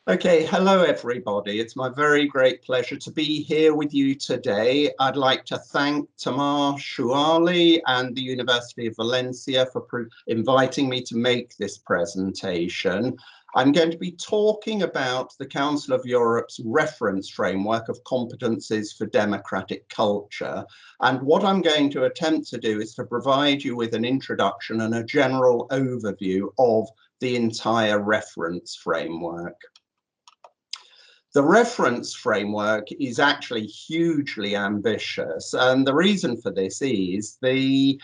Okay, hello everybody. It's my very great pleasure to be here with you today. I'd like to thank Tamar Shuali and the University of Valencia for inviting me to make this presentation. I'm going to be talking about the Council of Europe's reference framework of competences for democratic culture. And what I'm going to attempt to do is to provide you with an introduction and a general overview of the entire reference framework. The reference framework is actually hugely ambitious, and the reason for this is the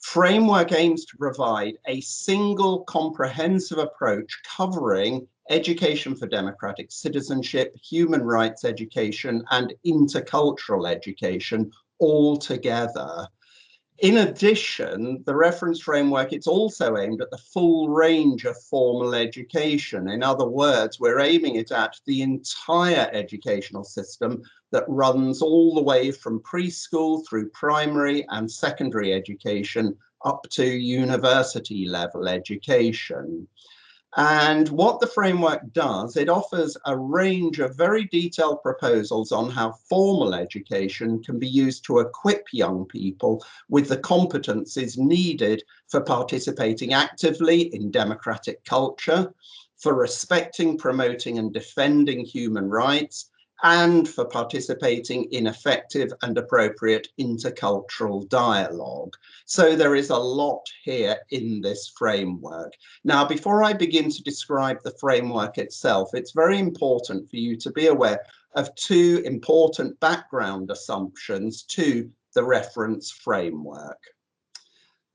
framework aims to provide a single comprehensive approach covering education for democratic citizenship, human rights education, and intercultural education all together. In addition, the reference framework, it's also aimed at the full range of formal education. In other words, we're aiming it at the entire educational system that runs all the way from preschool through primary and secondary education up to university level education. And what the framework does, it offers a range of very detailed proposals on how formal education can be used to equip young people with the competencies needed for participating actively in democratic culture, for respecting, promoting, and defending human rights, and for participating in effective and appropriate intercultural dialogue. So there is a lot here in this framework. Now, before I begin to describe the framework itself, it's very important for you to be aware of two important background assumptions to the reference framework.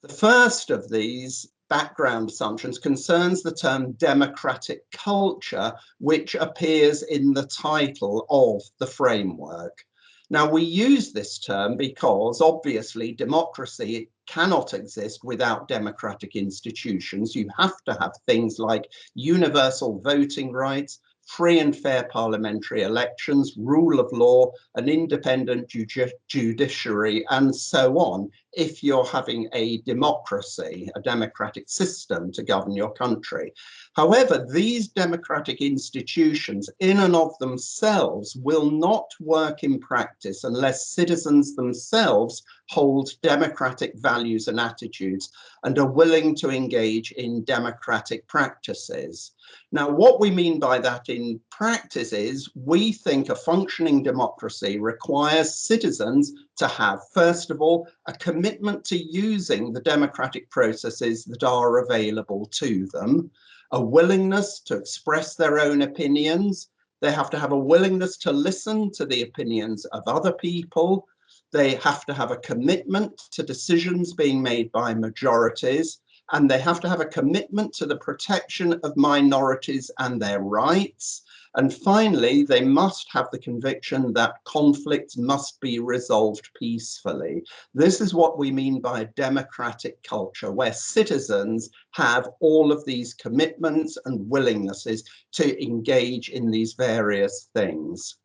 The first of these background assumptions concerns the term democratic culture, which appears in the title of the framework. Now, we use this term because obviously democracy cannot exist without democratic institutions. You have to have things like universal voting rights, free and fair parliamentary elections, rule of law, an independent judiciary, and so on, if you're having a democracy, a democratic system to govern your country. However, these democratic institutions in and of themselves will not work in practice unless citizens themselves hold democratic values and attitudes and are willing to engage in democratic practices. Now, what we mean by that in practice is we think a functioning democracy requires citizens to have, first of all, a commitment to using the democratic processes that are available to them, a willingness to express their own opinions. They have to have a willingness to listen to the opinions of other people. They have to have a commitment to decisions being made by majorities, and they have to have a commitment to the protection of minorities and their rights. And finally, they must have the conviction that conflicts must be resolved peacefully. This is what we mean by a democratic culture, where citizens have all of these commitments and willingnesses to engage in these various things.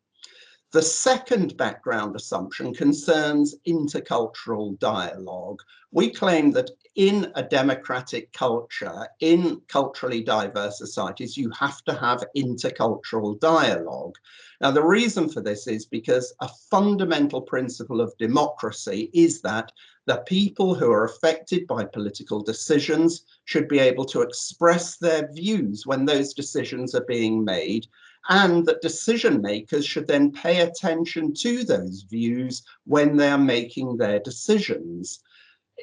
The second background assumption concerns intercultural dialogue. We claim that in a democratic culture, in culturally diverse societies, you have to have intercultural dialogue. Now, the reason for this is because a fundamental principle of democracy is that the people who are affected by political decisions should be able to express their views when those decisions are being made, and that decision makers should then pay attention to those views when they are making their decisions.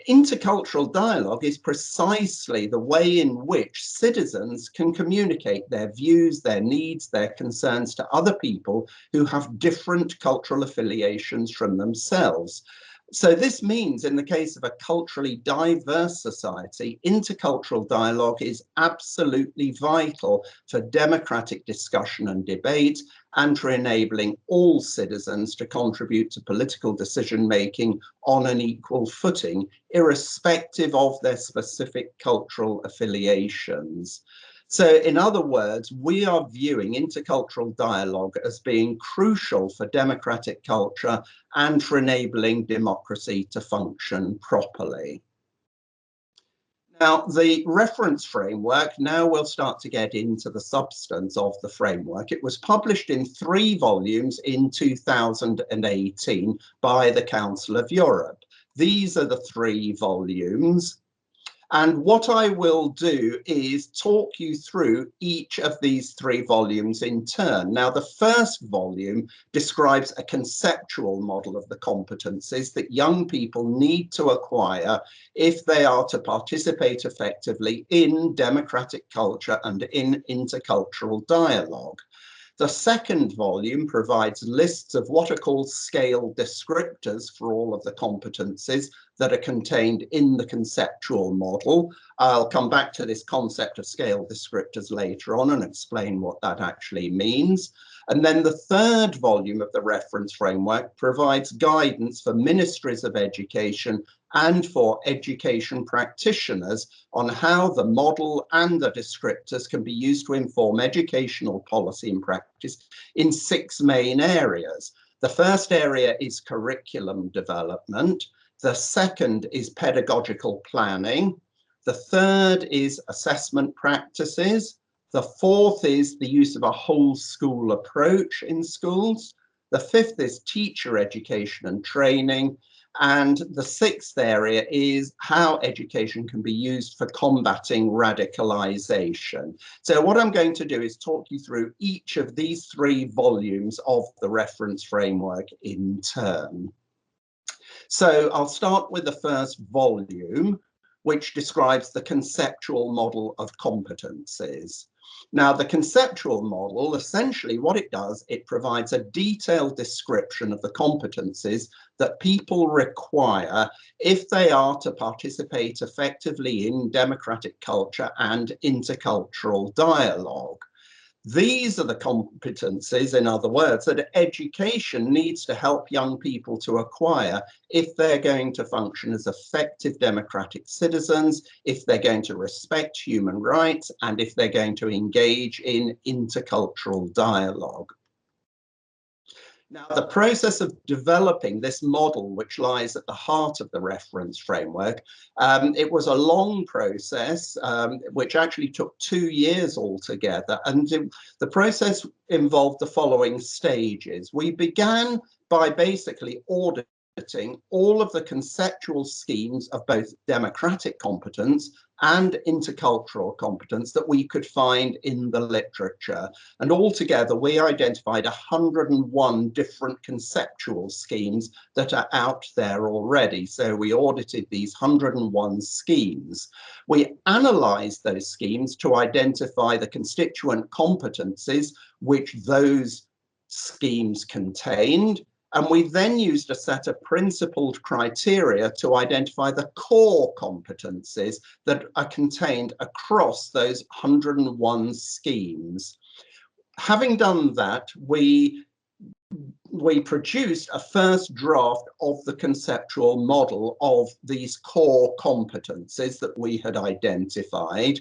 Intercultural dialogue is precisely the way in which citizens can communicate their views, their needs, their concerns to other people who have different cultural affiliations from themselves. So this means in the case of a culturally diverse society, intercultural dialogue is absolutely vital for democratic discussion and debate and for enabling all citizens to contribute to political decision-making on an equal footing, irrespective of their specific cultural affiliations. So in other words, we are viewing intercultural dialogue as being crucial for democratic culture and for enabling democracy to function properly. Now, the reference framework, now we'll start to get into the substance of the framework. It was published in 3 volumes in 2018 by the Council of Europe. These are the 3 volumes. And what I will do is talk you through each of these 3 volumes in turn. Now, the first volume describes a conceptual model of the competencies that young people need to acquire if they are to participate effectively in democratic culture and in intercultural dialogue. The second volume provides lists of what are called scale descriptors for all of the competencies that are contained in the conceptual model. I'll come back to this concept of scale descriptors later on and explain what that actually means. And then the third volume of the reference framework provides guidance for ministries of education and for education practitioners on how the model and the descriptors can be used to inform educational policy and practice in 6 main areas. The first area is curriculum development. The second is pedagogical planning. The third is assessment practices. The fourth is the use of a whole school approach in schools. The fifth is teacher education and training. And the 6th area is how education can be used for combating radicalization. So what I'm going to do is talk you through each of these 3 volumes of the reference framework in turn. So I'll start with the first volume, which describes the conceptual model of competencies. Now, the conceptual model, essentially what it does, it provides a detailed description of the competencies that people require if they are to participate effectively in democratic culture and intercultural dialogue. These are the competencies, in other words, that education needs to help young people to acquire if they're going to function as effective democratic citizens, if they're going to respect human rights, and if they're going to engage in intercultural dialogue. Now, the process of developing this model, which lies at the heart of the reference framework, it was a long process, which actually took 2 years altogether. And the process involved the following stages. We began by basically auditing all of the conceptual schemes of both democratic competence and intercultural competence that we could find in the literature. And altogether, we identified 101 different conceptual schemes that are out there already. So we audited these 101 schemes. We analysed those schemes to identify the constituent competencies which those schemes contained. And we then used a set of principled criteria to identify the core competencies that are contained across those 101 schemes. Having done that, we produced a first draft of the conceptual model of these core competencies that we had identified.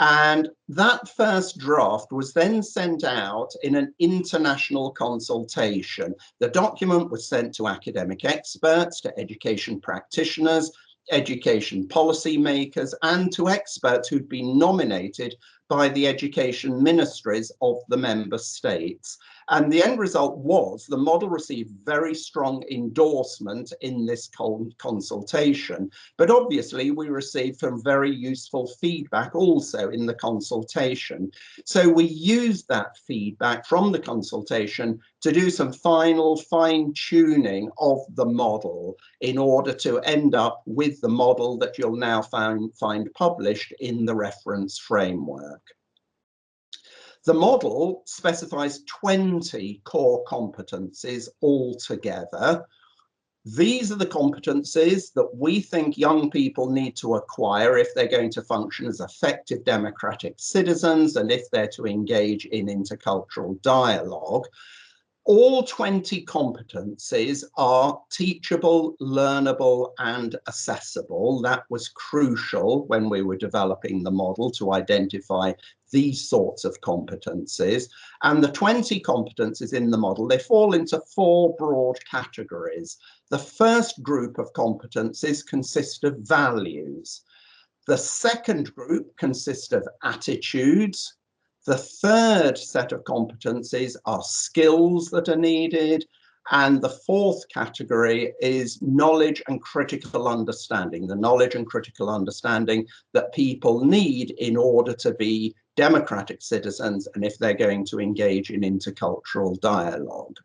And that first draft was then sent out in an international consultation. The document was sent to academic experts, to education practitioners, education policymakers, and to experts who'd been nominated by the education ministries of the member states. And the end result was the model received very strong endorsement in this consultation. But obviously, we received some very useful feedback also in the consultation. So we used that feedback from the consultation to do some final fine-tuning of the model in order to end up with the model that you'll now find published in the reference framework. The model specifies 20 core competencies altogether. These are the competencies that we think young people need to acquire if they're going to function as effective democratic citizens and if they're to engage in intercultural dialogue. All 20 competencies are teachable, learnable, and accessible. That was crucial when we were developing the model to identify these sorts of competencies. And the 20 competencies in the model, they fall into 4 broad categories. The first group of competencies consist of values. The second group consists of attitudes. The third set of competencies are skills that are needed. And the fourth category is knowledge and critical understanding, the knowledge and critical understanding that people need in order to be democratic citizens and if they're going to engage in intercultural dialogue.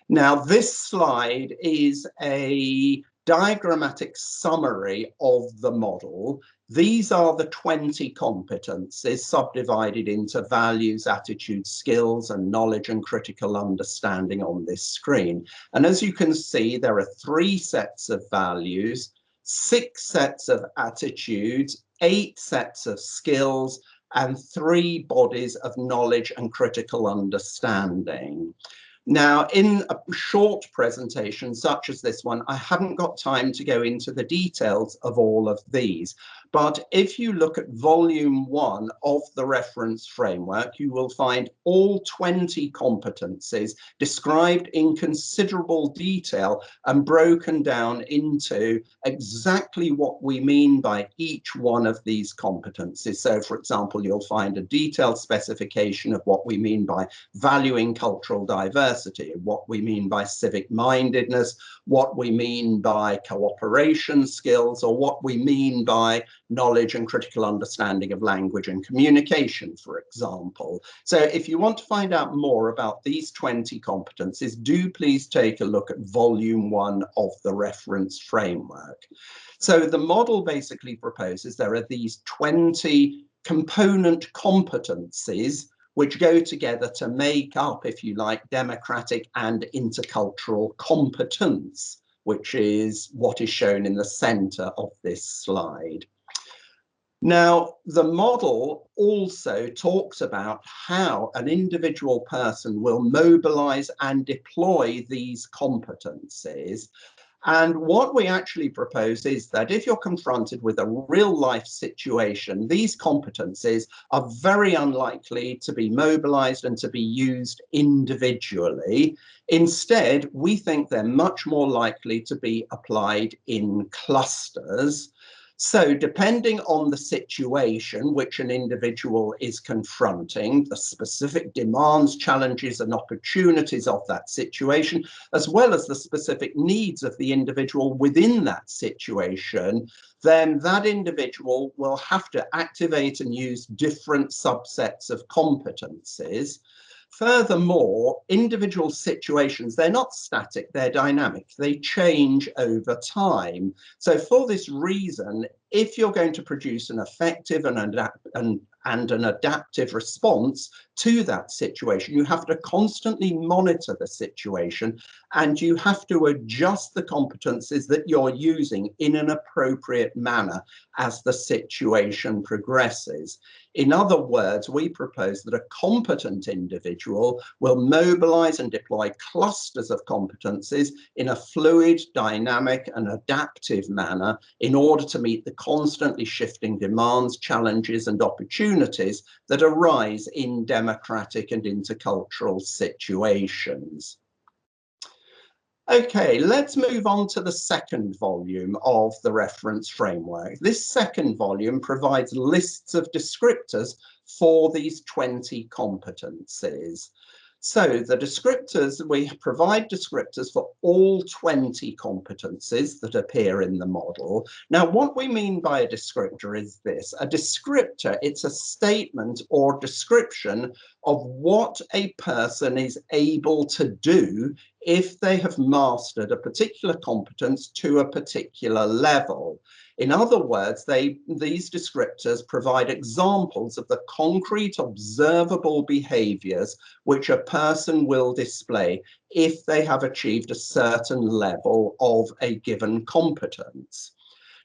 Now, this slide is a diagrammatic summary of the model. These are the 20 competencies subdivided into values, attitudes, skills, and knowledge and critical understanding on this screen. And as you can see, there are 3 sets of values, 6 sets of attitudes, 8 sets of skills, and 3 bodies of knowledge and critical understanding. Now, in a short presentation such as this one, I haven't got time to go into the details of all of these. But if you look at volume 1 of the reference framework, you will find all 20 competencies described in considerable detail and broken down into exactly what we mean by each one of these competencies. So, for example, you'll find a detailed specification of what we mean by valuing cultural diversity, what we mean by civic-mindedness, what we mean by cooperation skills, or what we mean by knowledge and critical understanding of language and communication, for example. So if you want to find out more about these 20 competencies, do please take a look at volume 1 of the reference framework. So the model basically proposes there are these 20 component competencies which go together to make up, if you like, democratic and intercultural competence, which is what is shown in the center of this slide. Now, the model also talks about how an individual person will mobilize and deploy these competencies. And what we actually propose is that if you're confronted with a real life situation, these competencies are very unlikely to be mobilized and to be used individually. Instead, we think they're much more likely to be applied in clusters. So depending on the situation which an individual is confronting, the specific demands, challenges, and opportunities of that situation, as well as the specific needs of the individual within that situation, then that individual will have to activate and use different subsets of competencies. Furthermore, individual situations, they're not static, they're dynamic, they change over time. So for this reason, if you're going to produce an effective and an adaptive response to that situation, you have to constantly monitor the situation and you have to adjust the competencies that you're using in an appropriate manner as the situation progresses. In other words, we propose that a competent individual will mobilize and deploy clusters of competencies in a fluid, dynamic, and adaptive manner in order to meet the constantly shifting demands, challenges, and opportunities that arise in democratic and intercultural situations. Okay, let's move on to the second volume of the reference framework. This second volume provides lists of descriptors for these 20 competencies. So the descriptors, we provide descriptors for all 20 competencies that appear in the model. Now, what we mean by a descriptor is this. A descriptor, it's a statement or description of what a person is able to do if they have mastered a particular competence to a particular level. In other words, these descriptors provide examples of the concrete observable behaviors which a person will display if they have achieved a certain level of a given competence.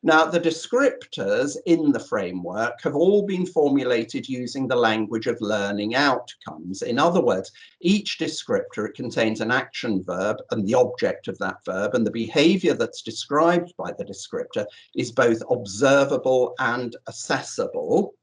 Now, the descriptors in the framework have all been formulated using the language of learning outcomes. In other words, each descriptor contains an action verb and the object of that verb, and the behavior that's described by the descriptor is both observable and assessable.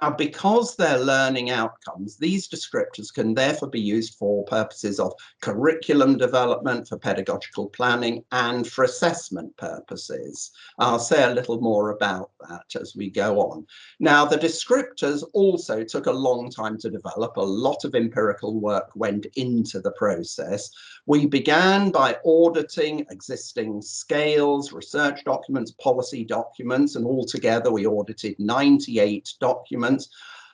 Now, because they're learning outcomes, these descriptors can therefore be used for purposes of curriculum development, for pedagogical planning, and for assessment purposes. I'll say a little more about that as we go on. Now, the descriptors also took a long time to develop. A lot of empirical work went into the process. We began by auditing existing scales, research documents, policy documents, and altogether we audited 98 documents.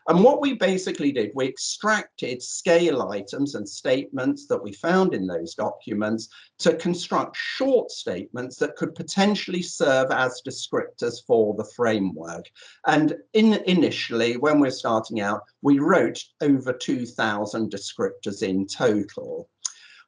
And what we basically did, we extracted scale items and statements that we found in those documents to construct short statements that could potentially serve as descriptors for the framework. And initially, when we're starting out, we wrote over 2,000 descriptors in total.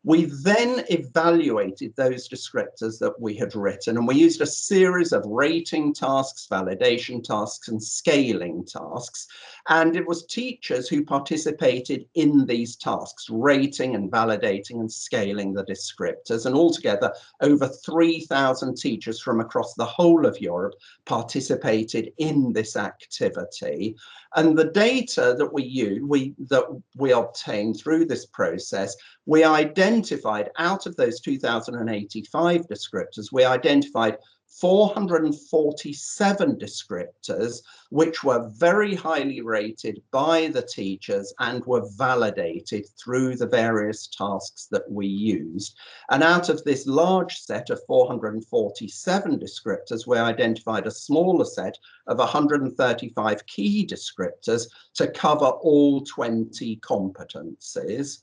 We then evaluated those descriptors that we had written, and we used a series of rating tasks, validation tasks, and scaling tasks. And it was teachers who participated in these tasks, rating and validating and scaling the descriptors. And altogether, over 3,000 teachers from across the whole of Europe participated in this activity. And the data that we obtained through this process, we identified out of those 2,085 descriptors, we identified 447 descriptors which were very highly rated by the teachers and were validated through the various tasks that we used. And out of this large set of 447 descriptors, we identified a smaller set of 135 key descriptors to cover all 20 competences.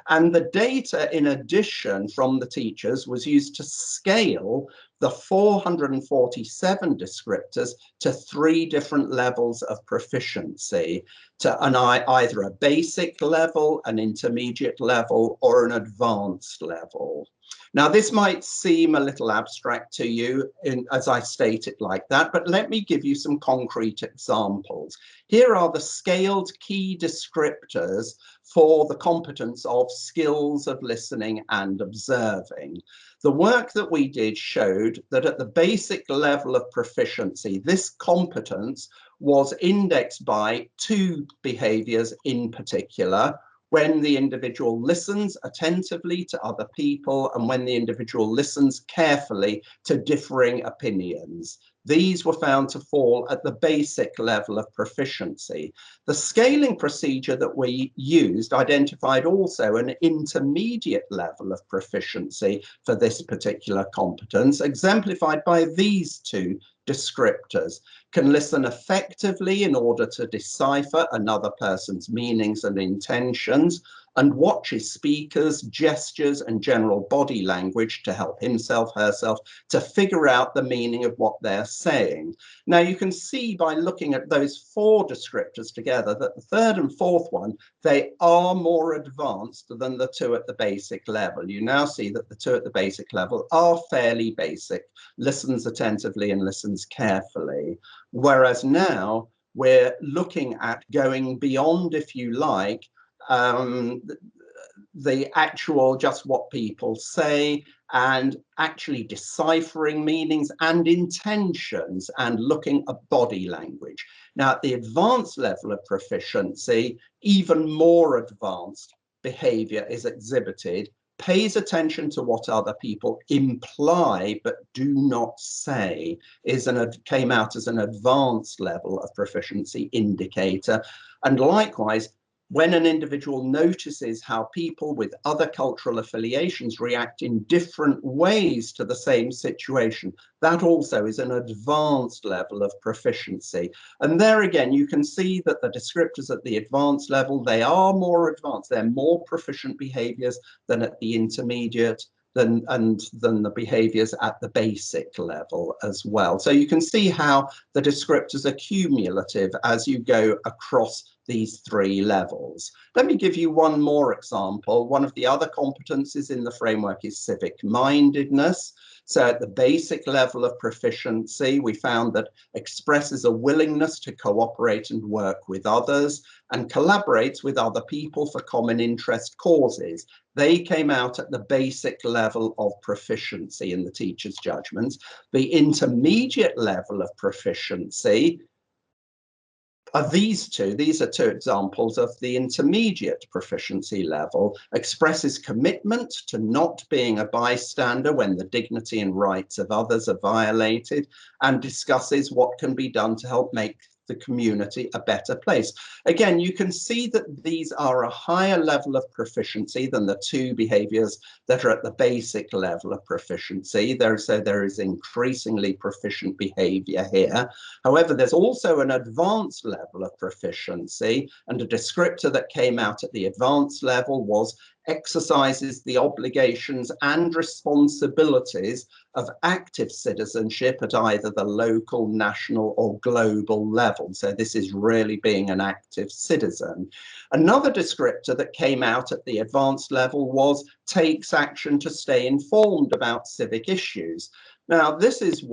And the data, in addition, from the teachers was used to scale the 447 descriptors to 3 different levels of proficiency, to either a basic level, an intermediate level, or an advanced level. Now, this might seem a little abstract to you as I state it like that, but let me give you some concrete examples. Here are the scaled key descriptors for the competence of skills of listening and observing. The work that we did showed that at the basic level of proficiency, this competence was indexed by 2 behaviors in particular: when the individual listens attentively to other people and when the individual listens carefully to differing opinions. These were found to fall at the basic level of proficiency. The scaling procedure that we used identified also an intermediate level of proficiency for this particular competence, exemplified by these 2 descriptors: can listen effectively in order to decipher another person's meanings and intentions, and watches speakers, gestures, and general body language to help himself, herself, to figure out the meaning of what they're saying. Now, you can see by looking at those 4 descriptors together that the 3rd and 4th one, they are more advanced than the 2 at the basic level. You now see that the 2 at the basic level are fairly basic, listens attentively and listens carefully. Whereas now we're looking at going beyond, if you like, the actual just what people say, and actually deciphering meanings and intentions and looking at body language. Now, at the advanced level of proficiency, even more advanced behavior is exhibited, pays attention to what other people imply but do not say, came out as an advanced level of proficiency indicator. And likewise, when an individual notices how people with other cultural affiliations react in different ways to the same situation, that also is an advanced level of proficiency. And there again, you can see that the descriptors at the advanced level, they are more advanced. They're more proficient behaviors than at the intermediate than the behaviors at the basic level as well. So you can see how the descriptors are cumulative as you go across these 3 levels. Let me give you one more example. One of the other competencies in the framework is civic mindedness. So at the basic level of proficiency, we found that expresses a willingness to cooperate and work with others and collaborates with other people for common interest causes. They came out at the basic level of proficiency in the teacher's judgments. The intermediate level of proficiency These are two examples of the intermediate proficiency level. Expresses commitment to not being a bystander when the dignity and rights of others are violated, and discusses what can be done to help make the community a better place. Again, you can see that these are a higher level of proficiency than the two behaviours that are at the basic level of proficiency. So there is increasingly proficient behaviour here. However, there's also an advanced level of proficiency, and a descriptor that came out at the advanced level was exercises the obligations and responsibilities of active citizenship at either the local, national or global level. So this is really being an active citizen. Another descriptor that came out at the advanced level was takes action to stay informed about civic issues. Now, this is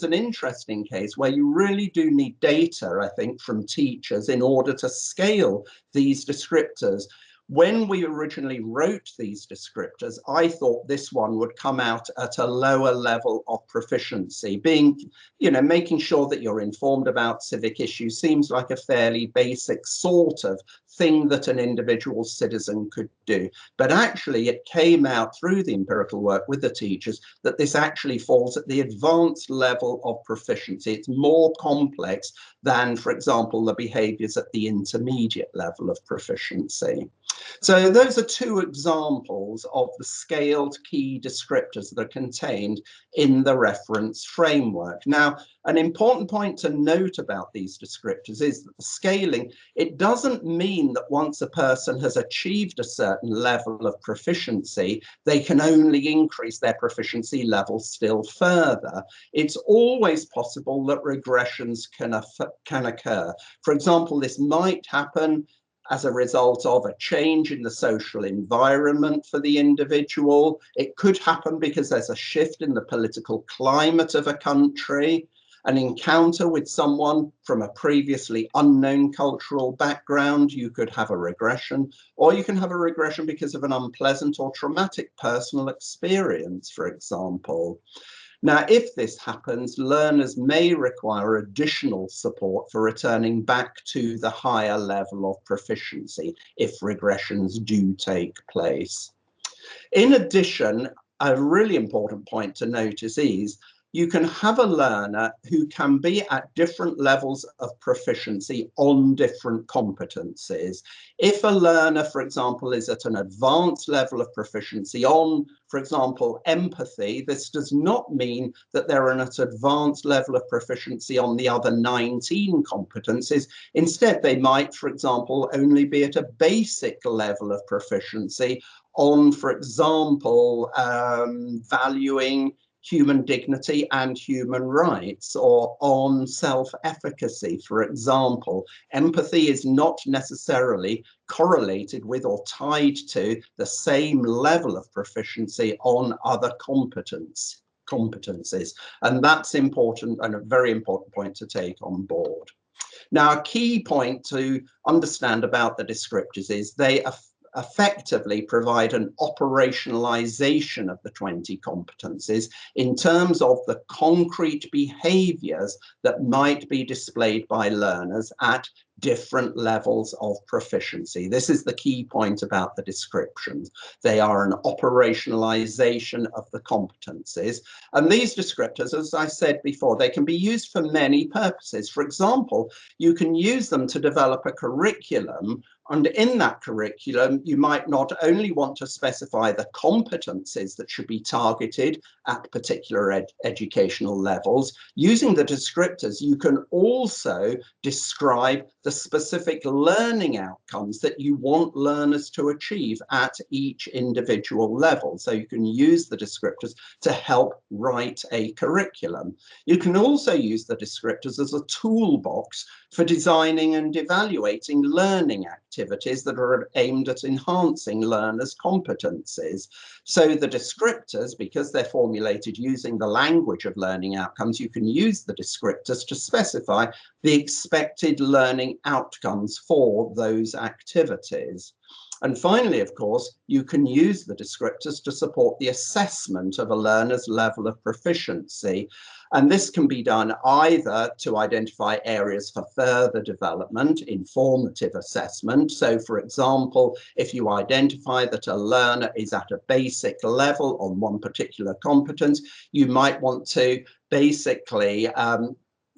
an interesting case where you really do need data, I think, from teachers in order to scale these descriptors. When we originally wrote these descriptors, I thought this one would come out at a lower level of proficiency. Making sure that you're informed about civic issues seems like a fairly basic sort of thing that an individual citizen could do. But actually, it came out through the empirical work with the teachers that this actually falls at the advanced level of proficiency. It's more complex than, for example, the behaviours at the intermediate level of proficiency. So those are two examples of the scaled key descriptors that are contained in the reference framework. Now, an important point to note about these descriptors is that the scaling, it doesn't mean that once a person has achieved a certain level of proficiency, they can only increase their proficiency level still further. It's always possible that regressions can occur. For example, this might happen as a result of a change in the social environment for the individual. It could happen because there's a shift in the political climate of a country, an encounter with someone from a previously unknown cultural background. You could have a regression, or you can have a regression because of an unpleasant or traumatic personal experience, for example. Now, if this happens, learners may require additional support for returning back to the higher level of proficiency if regressions do take place. In addition, a really important point to notice is you can have a learner who can be at different levels of proficiency on different competencies. If a learner, for example, is at an advanced level of proficiency on, for example, empathy, this does not mean that they're at an advanced level of proficiency on the other 19 competencies. Instead, they might, for example, only be at a basic level of proficiency on, for example, valuing human dignity and human rights, or on self-efficacy, for example. Empathy is not necessarily correlated with or tied to the same level of proficiency on other competencies. And that's important, and a very important point to take on board. Now, a key point to understand about the descriptors is they effectively provide an operationalization of the 20 competencies in terms of the concrete behaviors that might be displayed by learners at different levels of proficiency. This is the key point about the descriptions. They are an operationalization of the competencies. And these descriptors, as I said before, they can be used for many purposes. For example, you can use them to develop a curriculum, and in that curriculum, you might not only want to specify the competencies that should be targeted at particular educational levels. Using the descriptors, you can also describe the specific learning outcomes that you want learners to achieve at each individual level. So you can use the descriptors to help write a curriculum. You can also use the descriptors as a toolbox for designing and evaluating learning activities that are aimed at enhancing learners' competencies. So the descriptors, because they're formulated using the language of learning outcomes, you can use the descriptors to specify the expected learning outcomes for those activities. And finally, of course, you can use the descriptors to support the assessment of a learner's level of proficiency. And this can be done either to identify areas for further development, informative assessment. So, for example, if you identify that a learner is at a basic level on one particular competence, you might want to basically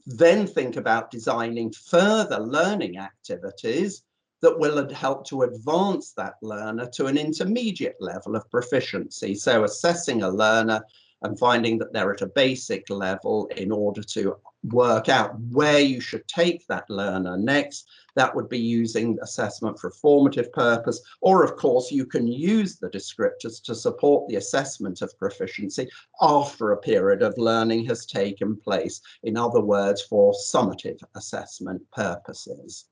then think about designing further learning activities that will help to advance that learner to an intermediate level of proficiency. So assessing a learner and finding that they're at a basic level in order to work out where you should take that learner next. That would be using assessment for a formative purpose, or of course you can use the descriptors to support the assessment of proficiency after a period of learning has taken place. In other words, for summative assessment purposes.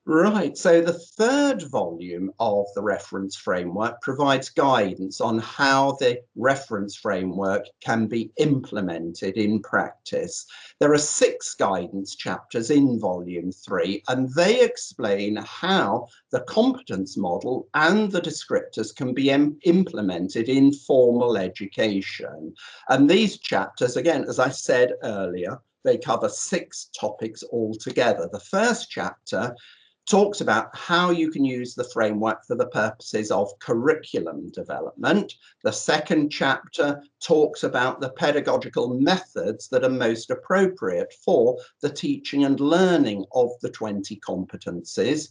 Right, so the third volume of the reference framework provides guidance on how the reference framework can be implemented in practice. There are 6 guidance chapters in volume 3, and they explain how the competence model and the descriptors can be implemented in formal education. And these chapters, again, as I said earlier, they cover 6 topics altogether. The first chapter talks about how you can use the framework for the purposes of curriculum development. The second chapter talks about the pedagogical methods that are most appropriate for the teaching and learning of the 20 competencies.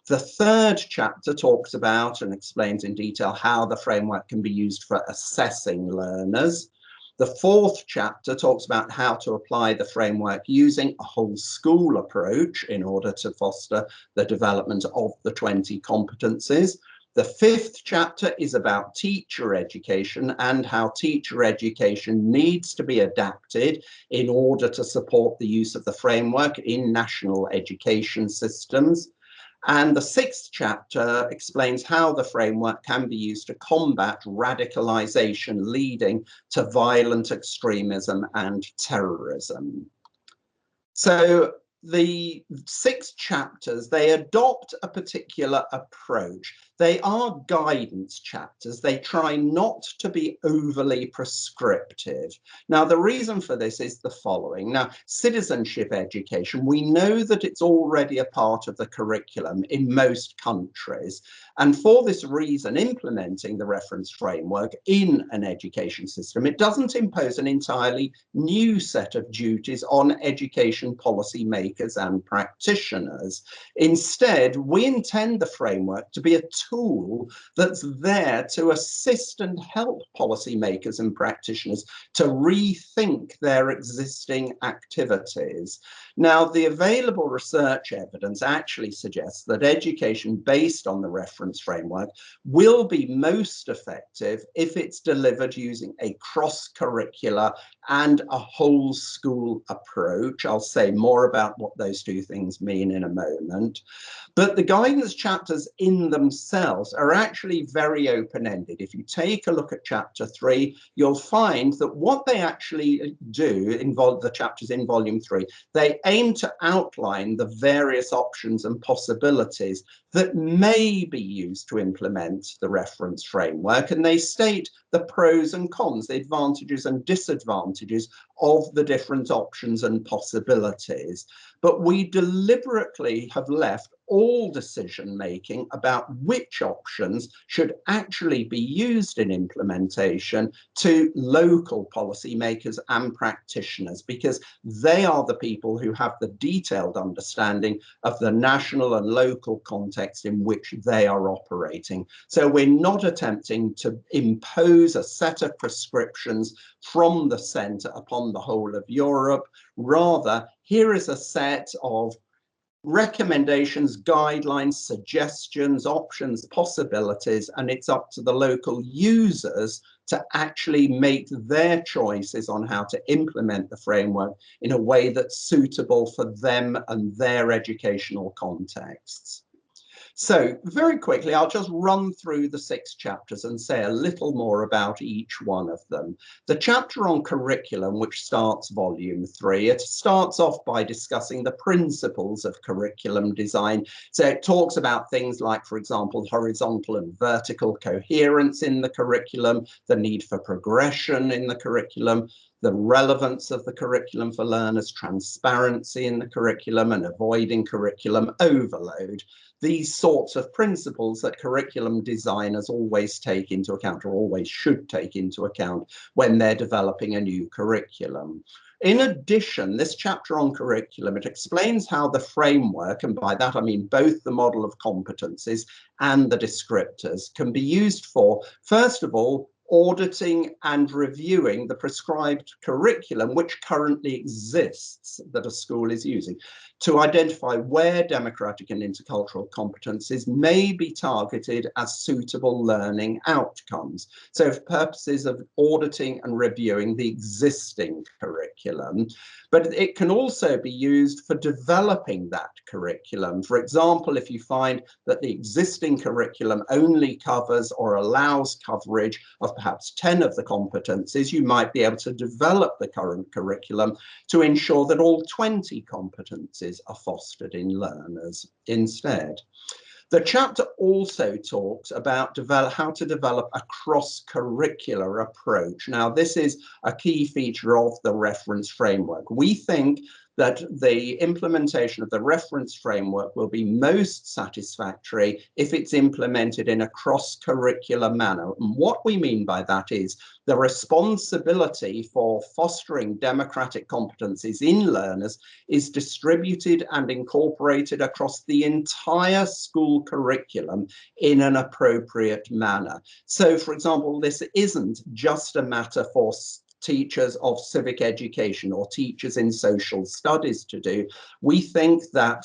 The third chapter talks about and explains in detail how the framework can be used for assessing learners. The fourth chapter talks about how to apply the framework using a whole school approach in order to foster the development of the 20 competencies. The fifth chapter is about teacher education and how teacher education needs to be adapted in order to support the use of the framework in national education systems. And the 6th chapter explains how the framework can be used to combat radicalization leading to violent extremism and terrorism. So the 6 chapters, they adopt a particular approach. They are guidance chapters. They try not to be overly prescriptive. Now, the reason for this is the following. Now, citizenship education, we know that it's already a part of the curriculum in most countries. And for this reason, implementing the reference framework in an education system, it doesn't impose an entirely new set of duties on education policy makers and practitioners. Instead, we intend the framework to be a tool that's there to assist and help policymakers and practitioners to rethink their existing activities. Now, the available research evidence actually suggests that education based on the reference framework will be most effective if it's delivered using a cross-curricular and a whole school approach. I'll say more about what those 2 things mean in a moment. But the guidance chapters in themselves are actually very open-ended. If you take a look at chapter 3, you'll find that what they actually do involve the chapters in volume 3. They aim to outline the various options and possibilities that may be used to implement the reference framework, and they state the pros and cons, the advantages and disadvantages of the different options and possibilities. But we deliberately have left all decision making about which options should actually be used in implementation to local policymakers and practitioners, because they are the people who have the detailed understanding of the national and local context in which they are operating. So we're not attempting to impose a set of prescriptions from the centre upon the whole of Europe. Rather, here is a set of recommendations, guidelines, suggestions, options, possibilities, and it's up to the local users to actually make their choices on how to implement the framework in a way that's suitable for them and their educational contexts. So very quickly, I'll just run through the 6 chapters and say a little more about each one of them. The chapter on curriculum, which starts volume 3, it starts off by discussing the principles of curriculum design. So it talks about things like, for example, horizontal and vertical coherence in the curriculum, the need for progression in the curriculum, the relevance of the curriculum for learners, transparency in the curriculum, and avoiding curriculum overload. These sorts of principles that curriculum designers always take into account, or always should take into account, when they're developing a new curriculum. In addition, this chapter on curriculum, it explains how the framework, and by that I mean both the model of competences and the descriptors, can be used for, first of all, auditing and reviewing the prescribed curriculum which currently exists that a school is using, to identify where democratic and intercultural competencies may be targeted as suitable learning outcomes. So for purposes of auditing and reviewing the existing curriculum, but it can also be used for developing that curriculum. For example, if you find that the existing curriculum only covers or allows coverage of perhaps 10 of the competencies, you might be able to develop the current curriculum to ensure that all 20 competencies are fostered in learners instead. The chapter also talks about how to develop a cross-curricular approach. Now, this is a key feature of the reference framework. We think that the implementation of the reference framework will be most satisfactory if it's implemented in a cross-curricular manner. And what we mean by that is the responsibility for fostering democratic competencies in learners is distributed and incorporated across the entire school curriculum in an appropriate manner. So, for example, this isn't just a matter for teachers of civic education or teachers in social studies to do. We think that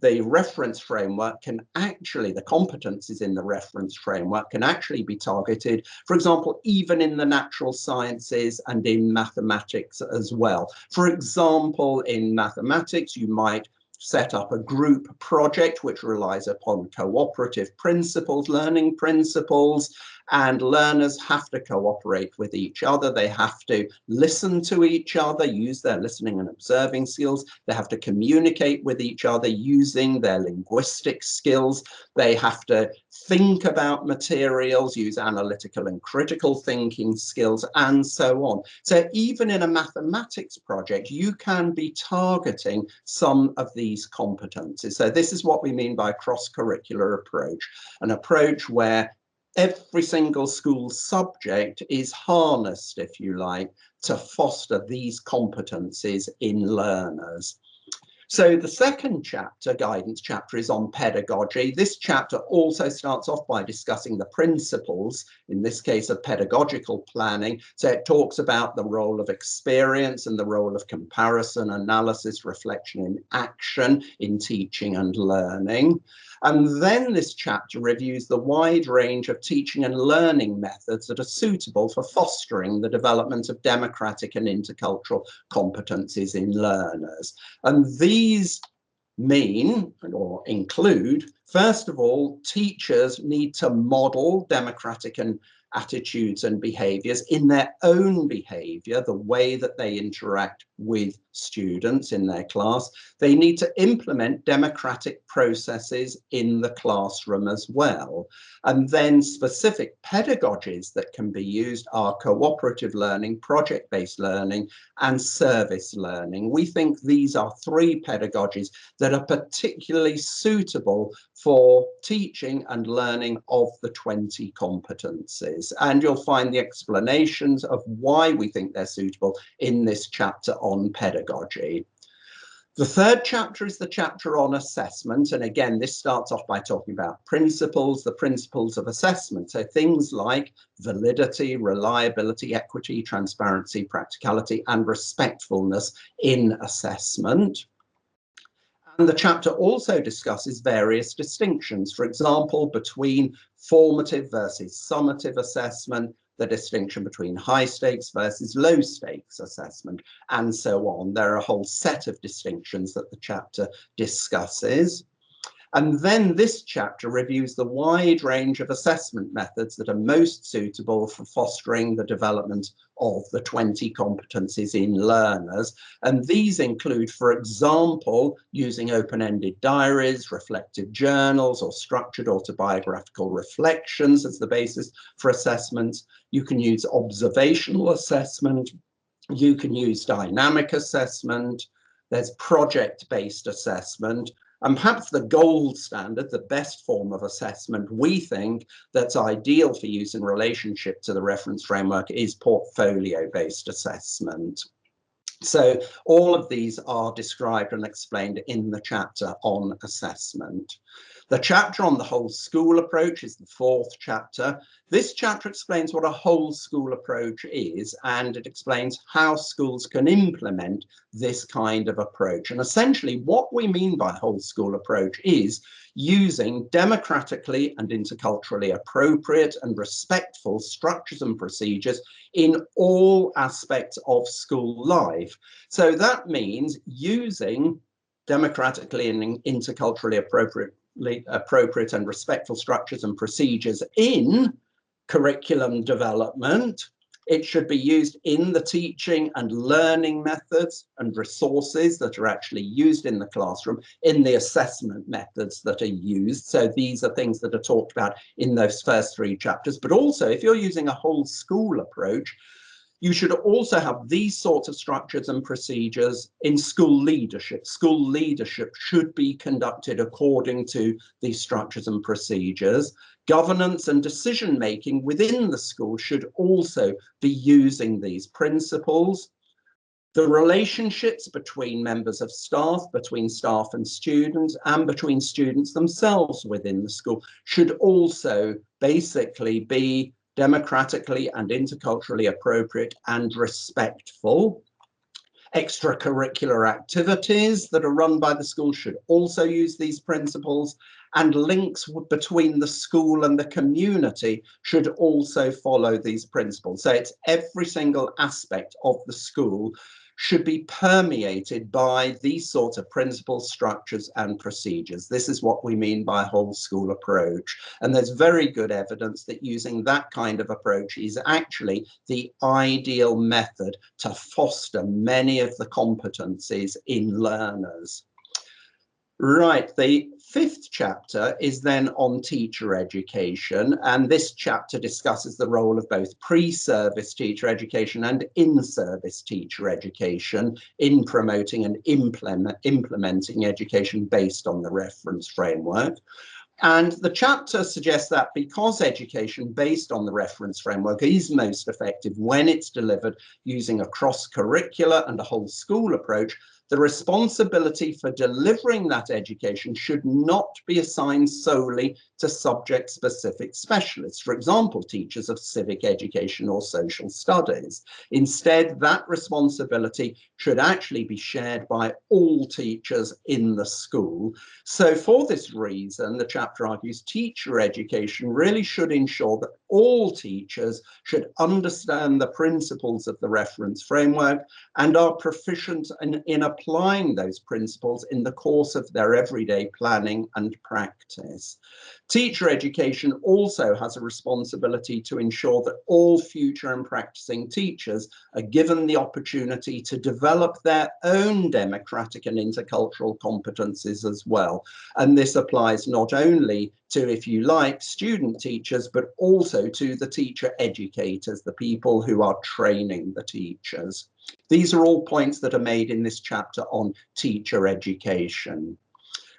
the reference framework can actually, the competencies in the reference framework can actually be targeted, for example, even in the natural sciences and in mathematics as well. For example, in mathematics, you might set up a group project which relies upon cooperative principles, learning principles, and learners have to cooperate with each other. They have to listen to each other, use their listening and observing skills. They have to communicate with each other using their linguistic skills. They have to think about materials, use analytical and critical thinking skills, and so on. So even in a mathematics project, you can be targeting some of these competencies. So this is what we mean by a cross-curricular approach, an approach where every single school subject is harnessed, if you like, to foster these competencies in learners. So the second chapter, guidance chapter, is on pedagogy. This chapter also starts off by discussing the principles, in this case of pedagogical planning. So it talks about the role of experience and the role of comparison, analysis, reflection, and action in teaching and learning. And then this chapter reviews the wide range of teaching and learning methods that are suitable for fostering the development of democratic and intercultural competencies in learners. And these mean or include, first of all, teachers need to model democratic and attitudes and behaviors in their own behavior, the way that they interact with students in their class. They need to implement democratic processes in the classroom as well. And then specific pedagogies that can be used are cooperative learning, project-based learning, and service learning. We think these are three pedagogies that are particularly suitable for teaching and learning of the 20 competencies. And you'll find the explanations of why we think they're suitable in this chapter on pedagogy. The third chapter is the chapter on assessment. And again, this starts off by talking about principles, the principles of assessment. So things like validity, reliability, equity, transparency, practicality, and respectfulness in assessment. And the chapter also discusses various distinctions, for example, between formative versus summative assessment, the distinction between high stakes versus low stakes assessment, and so on. There are a whole set of distinctions that the chapter discusses. And then this chapter reviews the wide range of assessment methods that are most suitable for fostering the development of the 20 competencies in learners. And these include, for example, using open-ended diaries, reflective journals, or structured autobiographical reflections as the basis for assessments. You can use observational assessment, You can use dynamic assessment, there's project-based assessment, and perhaps the gold standard, the best form of assessment we think that's ideal for use in relationship to the reference framework is portfolio-based assessment. So all of these are described and explained in the chapter on assessment. The chapter on the whole school approach is the 4th chapter. This chapter explains what a whole school approach is, and it explains how schools can implement this kind of approach. And essentially what we mean by whole school approach is using democratically and interculturally appropriate and respectful structures and procedures in all aspects of school life. So that means using democratically and interculturally appropriate and respectful structures and procedures in curriculum development. It should be used in the teaching and learning methods and resources that are actually used in the classroom, in the assessment methods that are used. So these are things that are talked about in those first 3 chapters. But also, if you're using a whole school approach, you should also have these sorts of structures and procedures in school leadership. School leadership should be conducted according to these structures and procedures. Governance and decision-making within the school should also be using these principles. The relationships between members of staff, between staff and students, and between students themselves within the school should also basically be democratically and interculturally appropriate and respectful. Extracurricular activities that are run by the school should also use these principles, and links between the school and the community should also follow these principles. So it's every single aspect of the school should be permeated by these sorts of principles, structures, and procedures. This is what we mean by whole school approach. And there's very good evidence that using that kind of approach is actually the ideal method to foster many of the competencies in learners. Right, the 5th chapter is then on teacher education, and this chapter discusses the role of both pre-service teacher education and in-service teacher education in promoting and implementing education based on the reference framework. And the chapter suggests that because education based on the reference framework is most effective when it's delivered using a cross-curricular and a whole school approach, the responsibility for delivering that education should not be assigned solely to subject-specific specialists, for example, teachers of civic education or social studies. Instead, that responsibility should actually be shared by all teachers in the school. So for this reason, the chapter argues teacher education really should ensure that all teachers should understand the principles of the reference framework and are proficient in applying those principles in the course of their everyday planning and practice. Teacher education also has a responsibility to ensure that all future and practicing teachers are given the opportunity to develop their own democratic and intercultural competencies as well. And this applies not only to, if you like, student teachers, but also to the teacher educators, the people who are training the teachers. These are all points that are made in this chapter on teacher education.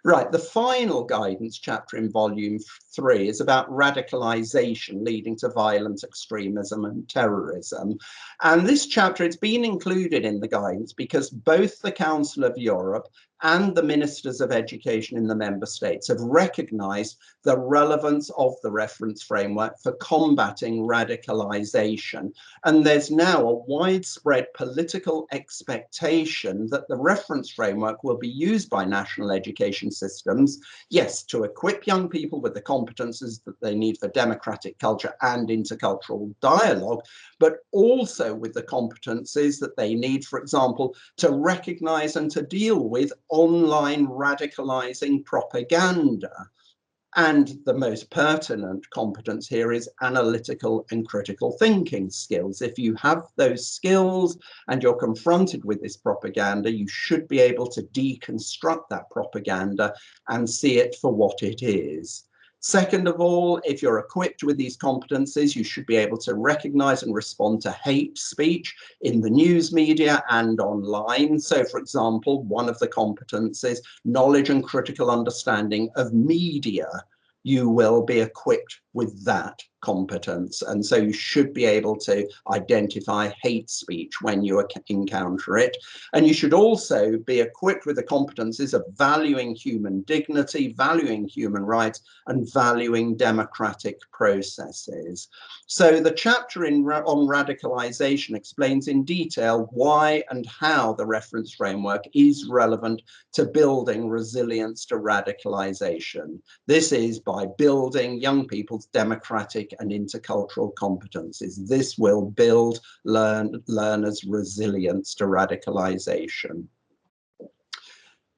Right, the final guidance chapter in volume 3 is about radicalization leading to violent extremism and terrorism. And this chapter, it's been included in the guidance because both the Council of Europe and the ministers of education in the member states have recognized the relevance of the reference framework for combating radicalization. And there's now a widespread political expectation that the reference framework will be used by national education systems, yes, to equip young people with the competences that they need for democratic culture and intercultural dialogue, but also with the competencies that they need, for example, to recognize and to deal with online radicalizing propaganda. And the most pertinent competence here is analytical and critical thinking skills. If you have those skills and you're confronted with this propaganda, you should be able to deconstruct that propaganda and see it for what it is. Second of all, if you're equipped with these competencies, you should be able to recognize and respond to hate speech in the news media and online. So, for example, one of the competencies, knowledge and critical understanding of media. You will be equipped with that competence. And so you should be able to identify hate speech when you encounter it. And you should also be equipped with the competencies of valuing human dignity, valuing human rights, and valuing democratic processes. So the chapter on radicalization explains in detail why and how the reference framework is relevant to building resilience to radicalization. This is by building young people's democratic and intercultural competencies. This will build learners' resilience to radicalization.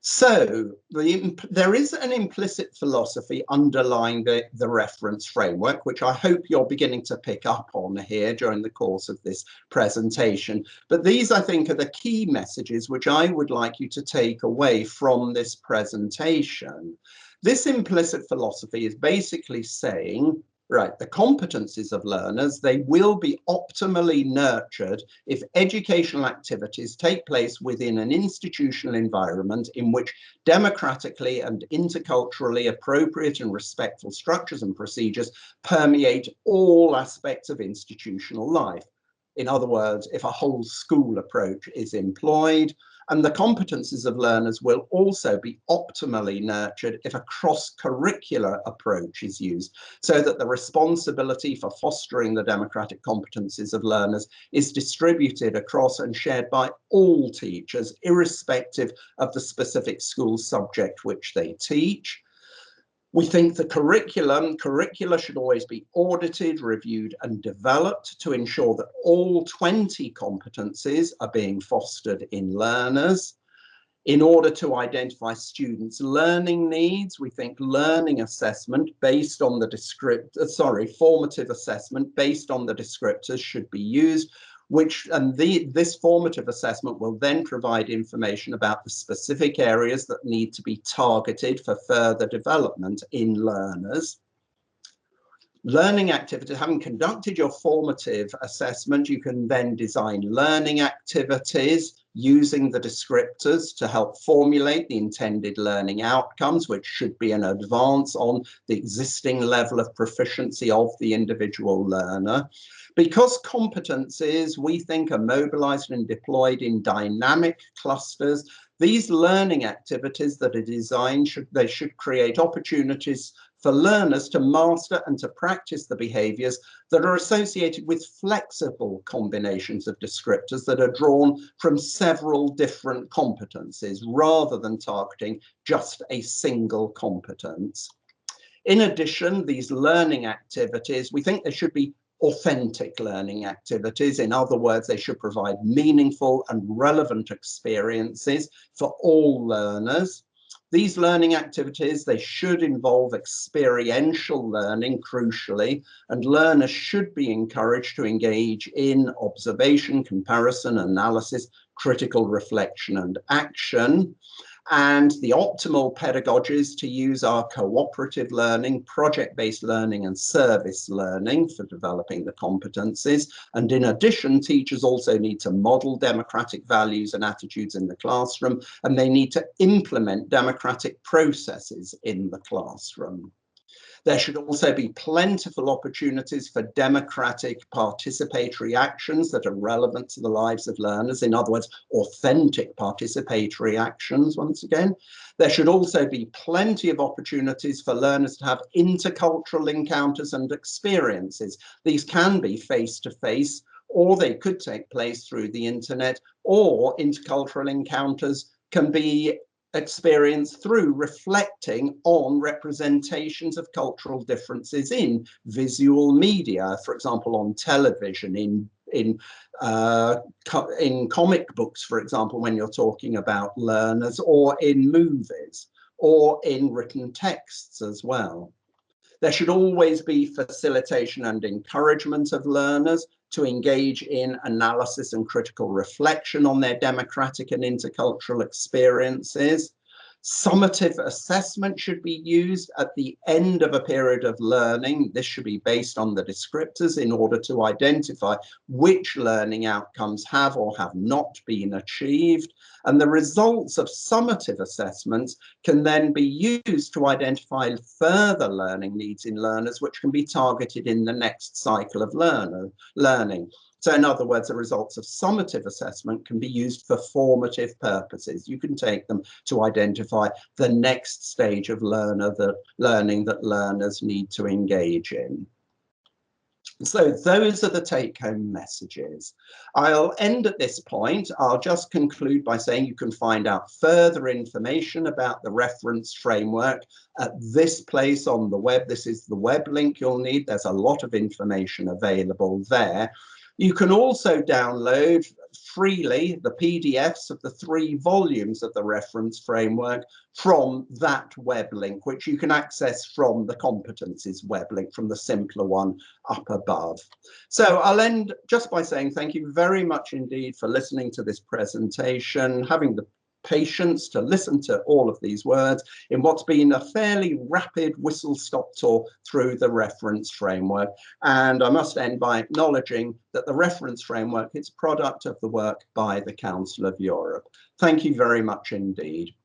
So there is an implicit philosophy underlying the reference framework, which I hope you're beginning to pick up on here during the course of this presentation. But these, I think, are the key messages which I would like you to take away from this presentation. This implicit philosophy is basically saying, right, the competencies of learners, they will be optimally nurtured if educational activities take place within an institutional environment in which democratically and interculturally appropriate and respectful structures and procedures permeate all aspects of institutional life. In other words, if a whole school approach is employed, and the competencies of learners will also be optimally nurtured if a cross-curricular approach is used, so that the responsibility for fostering the democratic competencies of learners is distributed across and shared by all teachers, irrespective of the specific school subject which they teach. We think the curricula should always be audited, reviewed, and developed to ensure that all 20 competencies are being fostered in learners. In order to identify students' learning needs, we think learning assessment based on the formative assessment based on the descriptors should be used, this formative assessment will then provide information about the specific areas that need to be targeted for further development in learners. Learning activity, having conducted your formative assessment, you can then design learning activities using the descriptors to help formulate the intended learning outcomes, which should be an advance on the existing level of proficiency of the individual learner. Because competencies, we think, are mobilized and deployed in dynamic clusters, these learning activities that are designed, should create opportunities for learners to master and to practice the behaviors that are associated with flexible combinations of descriptors that are drawn from several different competencies, rather than targeting just a single competence. In addition, these learning activities, we think they should be authentic learning activities. In other words, they should provide meaningful and relevant experiences for all learners. These learning activities, they should involve experiential learning, crucially, and learners should be encouraged to engage in observation, comparison, analysis, critical reflection, and action. And the optimal pedagogies to use are cooperative learning, project-based learning, and service learning for developing the competencies. And in addition, teachers also need to model democratic values and attitudes in the classroom, and they need to implement democratic processes in the classroom. There should also be plentiful opportunities for democratic participatory actions that are relevant to the lives of learners. In other words, authentic participatory actions, once again. There should also be plenty of opportunities for learners to have intercultural encounters and experiences. These can be face-to-face, or they could take place through the internet, or intercultural encounters can be experience through reflecting on representations of cultural differences in visual media, for example, on television, in comic books, for example, when you're talking about learners, or in movies, or in written texts as well. There should always be facilitation and encouragement of learners to engage in analysis and critical reflection on their democratic and intercultural experiences. Summative assessment should be used at the end of a period of learning. This should be based on the descriptors in order to identify which learning outcomes have or have not been achieved. And the results of summative assessments can then be used to identify further learning needs in learners, which can be targeted in the next cycle of learning. So in other words, the results of summative assessment can be used for formative purposes. You can take them to identify the next stage of learning that learners need to engage in. So those are the take-home messages. I'll end at this point. I'll just conclude by saying you can find out further information about the reference framework at this place on the web. This is the web link you'll need. There's a lot of information available there. You can also download freely the PDFs of the 3 volumes of the reference framework from that web link, which you can access from the Competences web link, from the simpler one up above. So I'll end just by saying thank you very much indeed for listening to this presentation, having the patience to listen to all of these words in what's been a fairly rapid whistle-stop tour through the reference framework. And I must end by acknowledging that the reference framework is a product of the work by the Council of Europe. Thank you very much indeed.